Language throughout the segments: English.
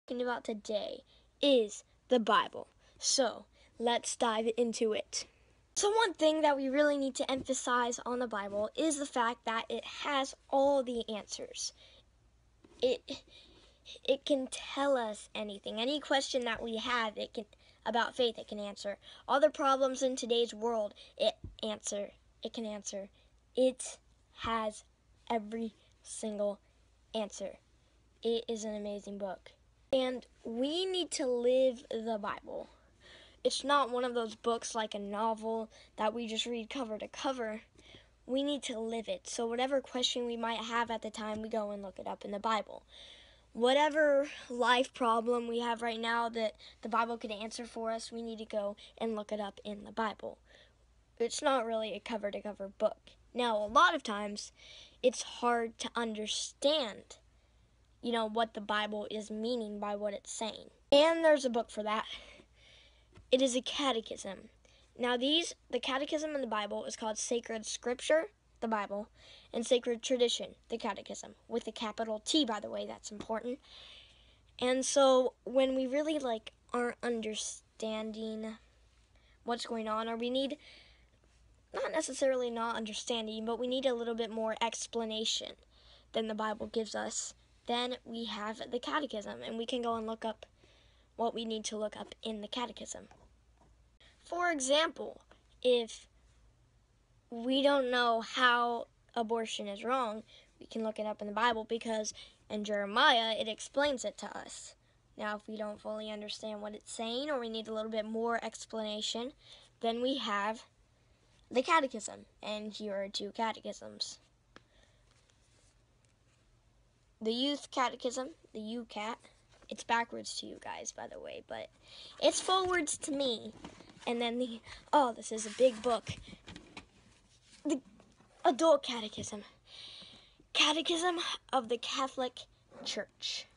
Talking about today is the Bible. So let's dive into it. So one thing that we really need to emphasize on the Bible is the fact that it has all the answers. It can tell us anything. Any question that we have, about faith, it can answer. All the problems in today's world, it can answer. It has every single answer. It is an amazing book. And we need to live the Bible. It's not one of those books like a novel that we just read cover to cover. We need to live it. So whatever question we might have at the time, we go and look it up in the Bible. Whatever life problem we have right now that the Bible could answer for us, we need to go and look it up in the Bible. It's not really a cover to cover book. Now, a lot of times, it's hard to understand what the Bible is meaning by what it's saying. And there's a book for that. It is a catechism. Now the catechism in the Bible is called Sacred Scripture, the Bible, and Sacred Tradition, the catechism, with a capital T, by the way, that's important. And so when we really aren't understanding what's going on, or we need, not necessarily not understanding, but we need a little bit more explanation than the Bible gives us, then we have the catechism, and we can go and look up what we need to look up in the catechism. For example, if we don't know how abortion is wrong, we can look it up in the Bible, because in Jeremiah it explains it to us. Now, if we don't fully understand what it's saying, or we need a little bit more explanation, then we have the catechism, and here are two catechisms. The Youth Catechism, the UCAT. It's backwards to you guys, by the way, but it's forwards to me. And then this is a big book. The Adult Catechism. Catechism of the Catholic Church.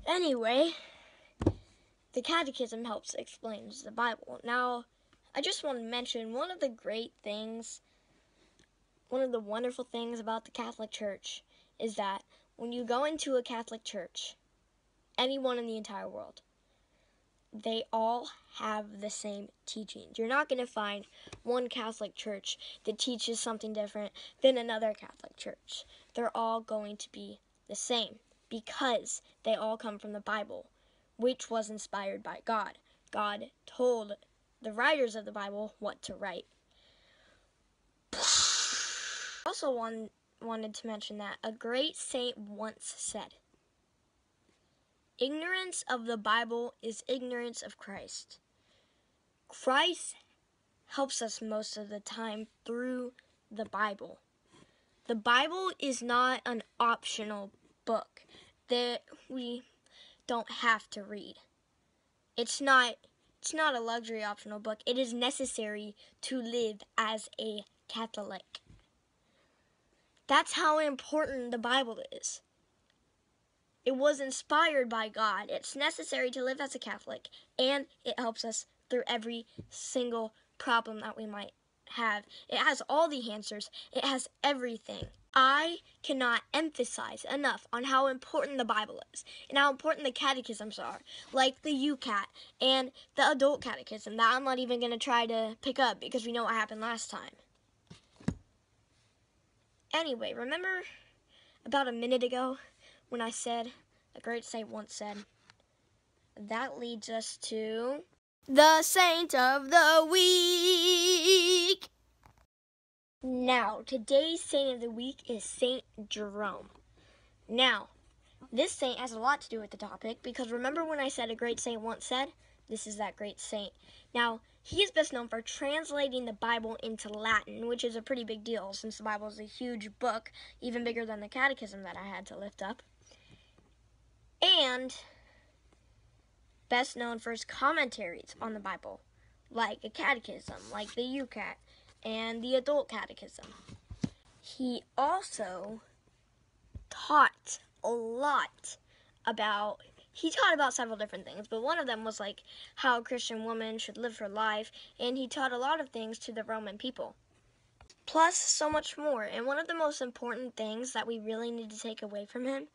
Anyway, the catechism helps explain the Bible. Now, I just want to mention one of the wonderful things about the Catholic Church is that when you go into a Catholic church, anyone in the entire world, they all have the same teachings. You're not going to find one Catholic church that teaches something different than another Catholic church. They're all going to be the same because they all come from the Bible, which was inspired by God. God told the writers of the Bible what to write. Also wanted to mention that a great saint once said, "Ignorance of the Bible is ignorance of Christ." Christ helps us most of the time through the Bible. The Bible is not an optional book that we don't have to read. It's not a luxury optional book. It is necessary to live as a Catholic. That's how important the Bible is. It was inspired by God. It's necessary to live as a Catholic, and it helps us through every single problem that we might have. It has all the answers. It has everything. I cannot emphasize enough on how important the Bible is and how important the catechisms are, like the UCAT and the Adult Catechism that I'm not even going to try to pick up because we know what happened last time. Anyway, remember about a minute ago when I said, a great saint once said? That leads us to the Saint of the Week. Now, today's Saint of the Week is Saint Jerome. Now, this saint has a lot to do with the topic, because remember when I said a great saint once said? This is that great saint. Now, he is best known for translating the Bible into Latin, which is a pretty big deal since the Bible is a huge book, even bigger than the catechism that I had to lift up. And best known for his commentaries on the Bible, like a catechism, like the UCAT and the Adult Catechism. He also taught about several different things, but one of them was how a Christian woman should live her life, and he taught a lot of things to the Roman people. plus so much more. And one of the most important things that we really need to take away from him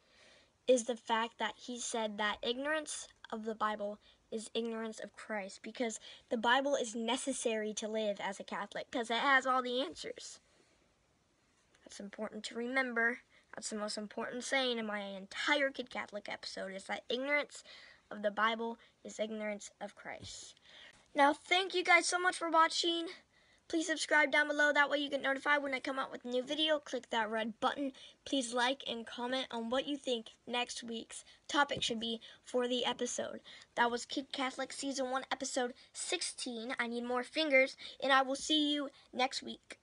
is the fact that he said that ignorance of the Bible is ignorance of Christ, because the Bible is necessary to live as a Catholic because it has all the answers. That's important to remember. That's the most important saying in my entire Kid Catholic episode, is that ignorance of the Bible is ignorance of Christ. Now, thank you guys so much for watching. Please subscribe down below. That way you get notified when I come out with a new video. Click that red button. Please like and comment on what you think next week's topic should be for the episode. That was Kid Catholic Season 1, Episode 16. I need more fingers, and I will see you next week.